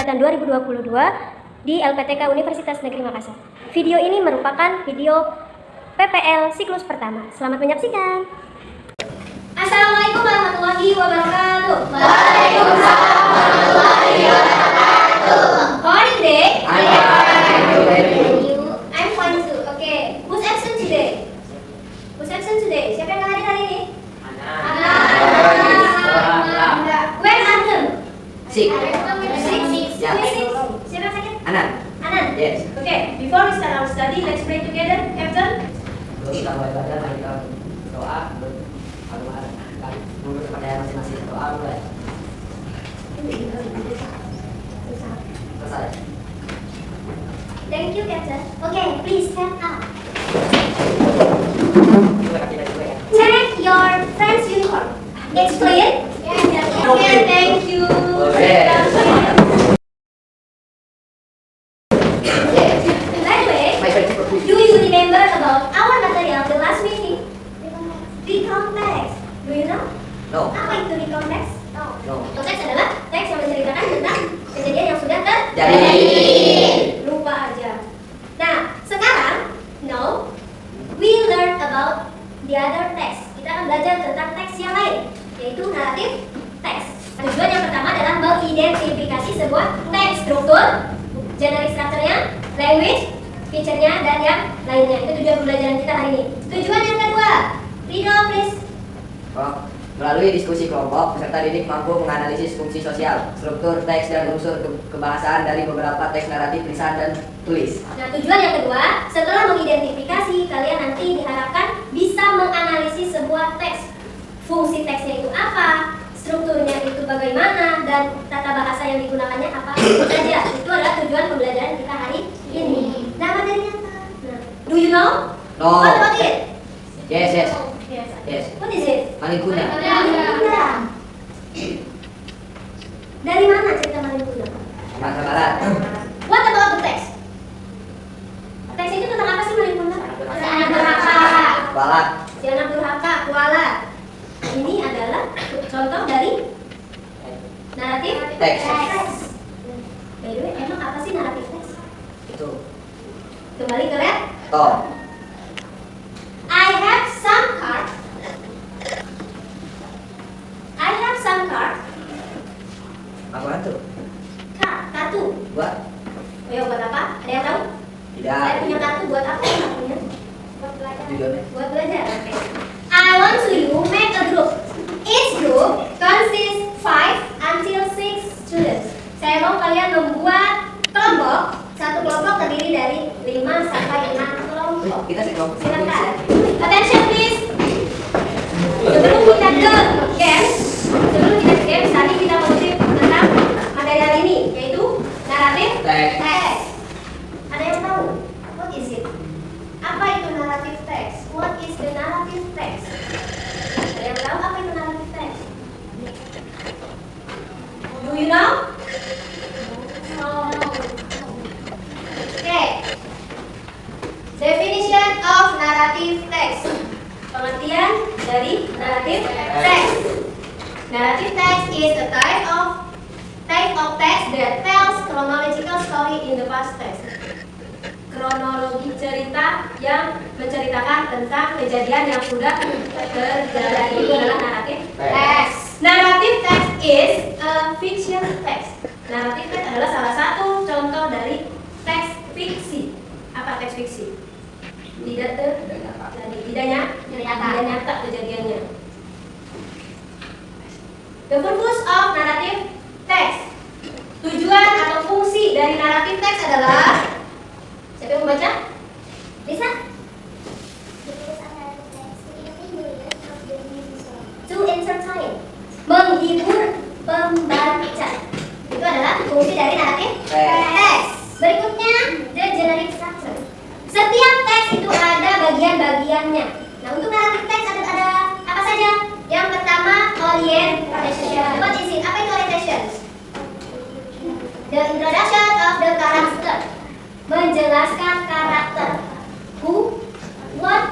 Angkatan 2022 di LPTK Universitas Negeri Makassar. Video ini merupakan video PPL siklus pertama. Selamat menyaksikan. Assalamualaikum warahmatullahi wabarakatuh. Waalaikumsalam warahmatullahi wabarakatuh. How are you today? I'm fine. I'm fine too. Okay. Who's absent today? Who's absent today? Siapa yang hadir hari ini? Where are them? Sik. Six. Ya. Siapa yang sakit? Anan. Anan. Yes. Okay. Before we start our study, let's pray together. Captain. Sebelum kita mulai belajar, mari kita doa. Menurut kepercayaan masing-masing, doa mulai. Selesai. Thank you, Captain. Okay, please stand up. Coba kaki dari gue ya. Check your friend's uniform. It's clear? Yes. Okay, thank you. Okay. By the way, My friend super quick. do you remember about our material the last meeting? Recount text. Do you know? No. Apa itu recount text? No. Teks adalah teks yang menceritakan tentang kejadian yang sudah Jadi. terjadi. Lupa aja. Nah, sekarang, now we learn about the other text. Kita akan belajar tentang teks yang lain, yaitu naratif teks. Tujuan yang pertama adalah mengidentifikasi sebuah teks, struktur, generic structure-nya, language, feature-nya, dan yang lainnya. Itu tujuan pembelajaran kita hari ini. Tujuan yang kedua, Rino, please. Melalui diskusi kelompok, peserta didik mampu menganalisis fungsi sosial, struktur teks dan unsur kebahasaan dari beberapa teks naratif lisan dan tulis. Nah, tujuan yang kedua, setelah mengidentifikasi, kalian nanti diharapkan bisa menganalisis sebuah teks. Fungsi teksnya itu apa, strukturnya itu bagaimana, dan tata bahasa yang digunakannya apa saja. Itu adalah tujuan pembelajaran kita hari ini. Nah, materinya apa? Nah, do you know? No. What about it? Yes. Yes. What is it? Malingkuna. Malingkuna. Dari mana cerita Malingkuna? Sumatera Barat. What about the text? Teks itu tentang apa sih Malingkuna? Si anak durhaka. Balat. Si anak durhaka, kualat. Ini adalah contoh dari naratif Teks. By the way, emang apa sih naratif teks? Itu. Kembali ke laptop. Tom. I have some cards. I have some cards. Apaan tuh? Kartu. Buat? Ayo buat apa? Ada yang tahu? Tidak. Saya punya kartu buat apa kartunya? Buat belajar. Tujuannya? Buat belajar. Oke. I want to you make a group. Each group consists 5 until 6 students. Saya mau kalian membuat kelompok. Satu kelompok terdiri dari 5 sampai 6 kelompok. Kita sekelompok. Silakan. Attention please. Sebelum kita ke game, tadi kita mengutip tentang materi hari ini, yaitu naratif teks. Ada yang tahu? What is it? Apa itu naratif teks? What is the narrative text? Ada yang tahu apa itu naratif teks? Do you know? No. Okay. Definition of narrative text. Pengertian dari narrative text. Narrative text is a type of text that tells chronological story in the past tense. Kronologi cerita yang menceritakan tentang kejadian yang sudah terjadi, itu adalah narrative text. Narrative text is a fiction text. Narrative text adalah salah satu contoh dari teks fiksi. Apa teks fiksi? Tidak nyata kejadiannya. The purpose of narrative text. Tujuan atau fungsi dari narrative text adalah, siapa yang membaca? Bisa? To entertain, menghibur pembaca. Itu adalah fungsi dari narrative text. Berikutnya, the generic structure. Setiap teks itu ada bagian-bagiannya. Nah, untuk narrative text ada apa saja? Yang pertama, orientation. What is it? Apa itu orientation? The introduction of the character. Menjelaskan karakter. Who, what,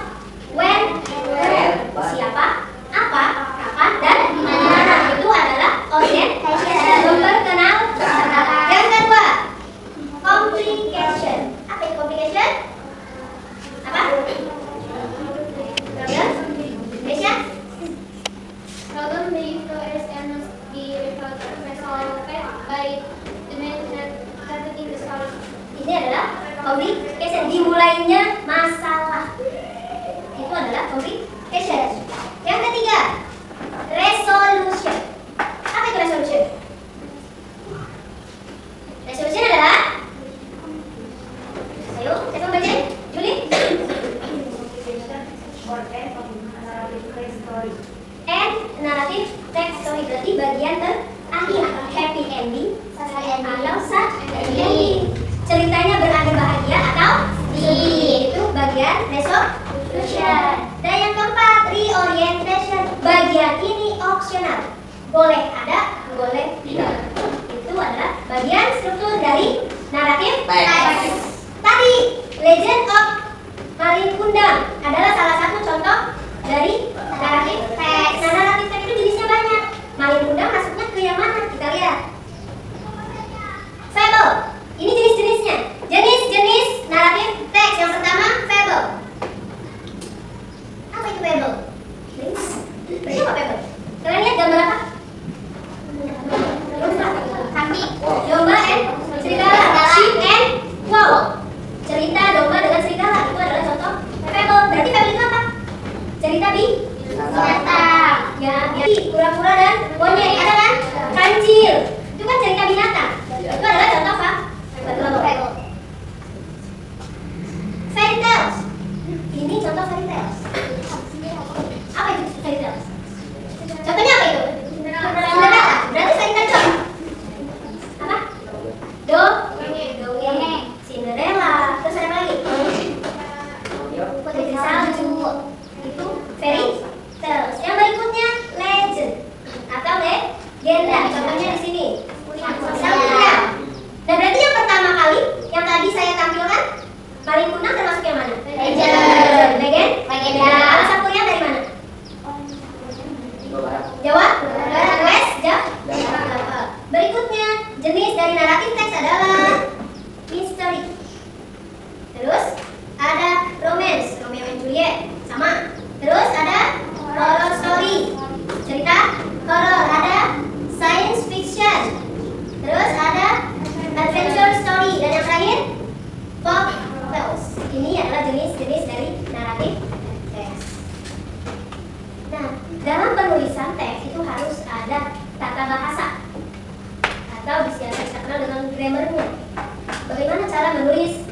when, where. Siapa, apa, kapan, dan di mana. Itu adalah orientation. Memperkenalkan. Yang kedua, Discussion. Dan yang keempat, reorientation. Bagian ini opsional. Boleh ada, boleh tidak. Itu adalah bagian struktur dari naratif teks. Tadi, Legend of Malin Kundang adalah salah satu contoh dari naratif teks. Nah, naratif teks itu jenisnya banyak. Malin Kundang masuknya ke yang mana? Kita lihat. Fable. Ini jenis-jenisnya. Jenis-jenis naratif teks. Yang pertama, fable. Apa itu fable? Berarti apa fable? Kalian lihat gambar apa? Kambing, domba and serigala. Sheep and wow. Cerita domba dengan serigala itu adalah contoh fable. Berarti fable itu apa? Cerita binatang. Ya, kura-kura dan monyet ada kan? Kancil. Itu kan cerita binatang. Itu adalah contoh apa? Fable. Fairy tales. Ini contoh fairy tales. Apa itu fairy tales? Contohnya apa itu? Cinderella. Berarti fairy tales apa? Apa? Dongeng. Cinderella. Terus ada apa lagi? Putri Salju. Itu fairy tales. Yang berikutnya legend atau legenda. Contohnya di sini. Samudra. Dan berarti yang pertama kali yang tadi saya tampilkan Malin Kundang termasuk yang mana? Legend. Legenda. Alasan kuliah dari mana? Jawa? West? Jawa. Berikutnya jenis dari naratif teks adalah misteri. Terus ada romance, Romeo and Juliet, sama. Terus ada horror story, cerita horror. Ada science fiction. Terus ada adventure story. Dan yang terakhir folk tales. Ini adalah jenis-jenis dari naratif teks. Nah, dalam penulisan teks itu harus ada tata bahasa atau biasa kita kenal dengan grammarnya. Bagaimana cara menulis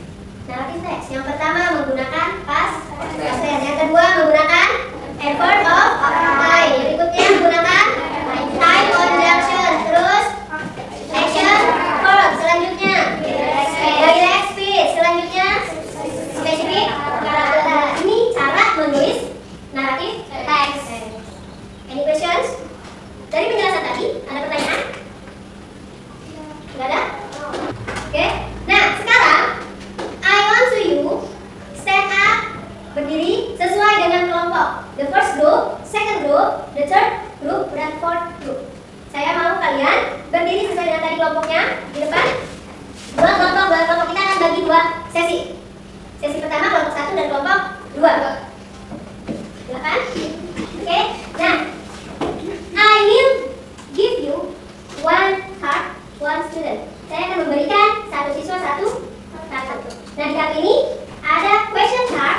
naratif teks? Yang pertama menggunakan past tense. Yang kedua menggunakan adverb of time. Berikutnya menggunakan time conjunction. Terus action verb. Selanjutnya direct speech. Selanjutnya spesifik kata. Ini cara menulis naratif teks. Any questions? Dari penjelasan tadi ada pertanyaan? Tidak ada? Oke. Nah, sekarang I want to you stand up, berdiri sesuai dengan kelompok. The first group, second group, the third group, dan fourth group. Saya mau kalian berdiri sesuai dengan tadi kelompoknya di depan. Dua kelompok kita akan bagi dua sesi. Sesi pertama kelompok 1 dan kelompok 2. Silakan. Oke. Nah, I will give you one card, one student. Saya akan memberikan satu siswa satu kartu. Nah, di kartu ini ada question card,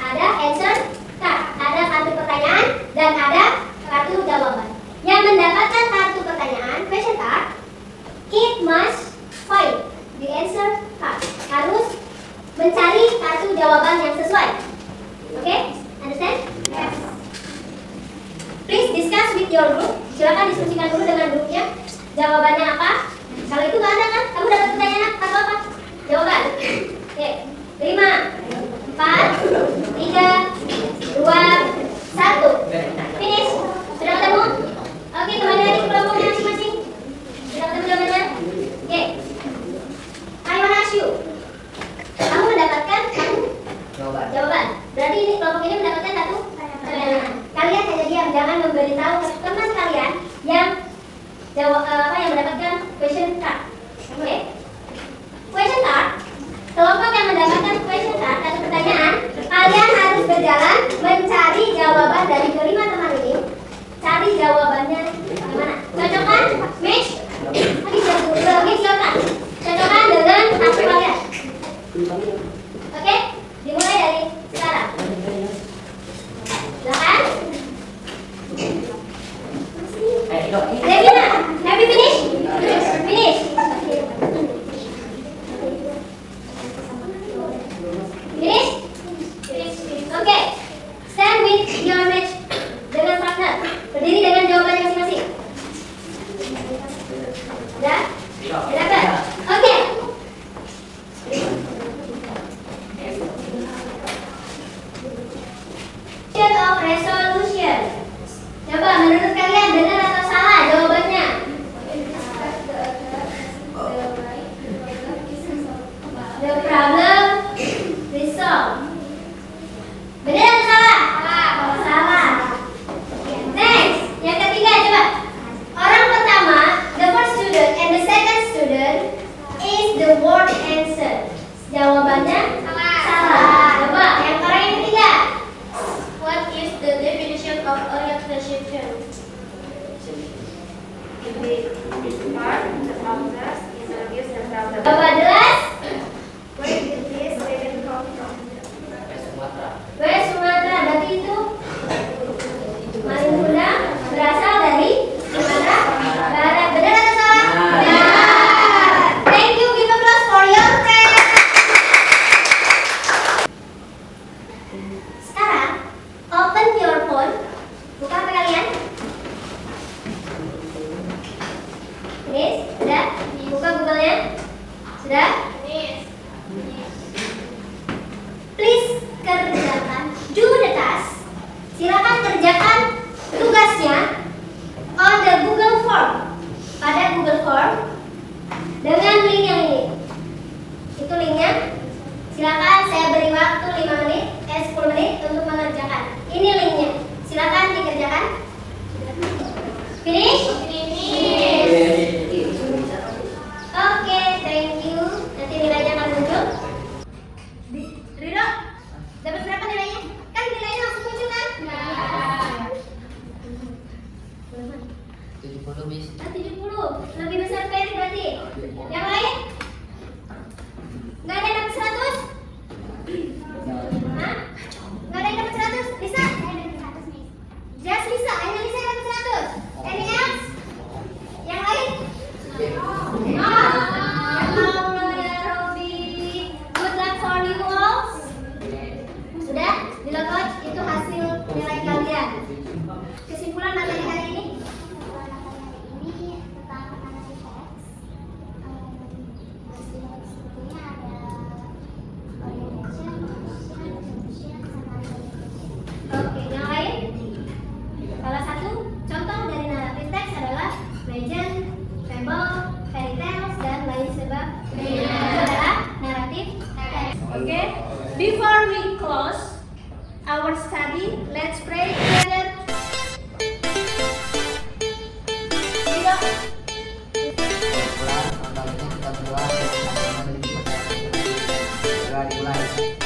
ada answer card, ada kartu pertanyaan dan ada kartu jawaban. Yang mendapatkan kartu pertanyaan question card, it must find the answer card. Harus mencari kartu jawaban yang sesuai. Oke? Understand? Yes. Please discuss with your group. Silakan diskusikan dulu dengan grupnya. Jawabannya apa? Kalau itu nggak ada kan? Kamu dapat pertanyaan kartu apa? Jawaban. Oke. 5, 4, 3, 2, 1. Finish. Sudah ketemu? Oke, kembali lagi ke kelompoknya masing-masing. Sudah ketemu jawabannya? Oke. I wanna ask you. Kamu mendapatkan satu jawaban. Berarti ini kelompok ini mendapatkan satu pertanyaan. Kalian hanya diam, jangan memberitahu teman kalian yang yang mendapatkan question card. Oke. Question card. Kelompok yang mendapatkan question card atau pertanyaan, kalian harus berjalan mencari jawaban dari kelima teman ini. Cari jawabannya gimana? Cocokkan? Match? Lagi silakan. Cocokkan dengan kartu kalian. Oke? Dimulai dari sekarang. Silakan. Devina, have you finished? Finish. resolution. Coba menurut kalian benar atau salah jawabannya? The problem resolved. Benar atau salah? Salah. Next, yang ketiga coba. Orang pertama, the first student and the second student is the word answer. Jawabannya salah. Coba yang orang yang ketiga. What is the definition of orientation? Coba jelas. Where did this student come from? West Sumatera, berarti itu Maluku berasal dari Sumatera Barat. Benar atau salah? Benar. Thank you, give applause for your test. Sekarang open your phone. Buka HP kalian. Ini sudah? Buka Google-nya. Sudah? Please kerjakan, do the task. Silakan kerjakan tugasnya on the Google Form. Pada Google Form dengan link yang ini. Itu linknya. Silakan saya beri waktu 10 menit untuk mengerjakan. Ini linknya. Silakan dikerjakan. Finish? Oke, thank you. Nanti nilainya akan muncul. Ridho, dapat berapa nilainya? Kan nilainya langsung muncul kan? 70 Miss. 70. Lebih besar Ferry berarti. Yang lain? Nggak ada yang dapat 100? Hah? Nggak ada yang dapat 100? Lisa? Just Lisa. Hanya Lisa yang dapat 100. Any else? Yang lain? Allah ya Robby. Good luck for you all. Sudah? Dilogot itu hasil nilai kalian. Kesimpulan materi hari ini? Oke, yang lain? Salah satu contoh dari naratif teks adalah legend, fable, fairy tales, dan lain sebagainya. Itu adalah naratif teks. Oke, before we close our study, let's pray together. Ridho. Pulang, tahun ini kita berdua. Segera dimulai.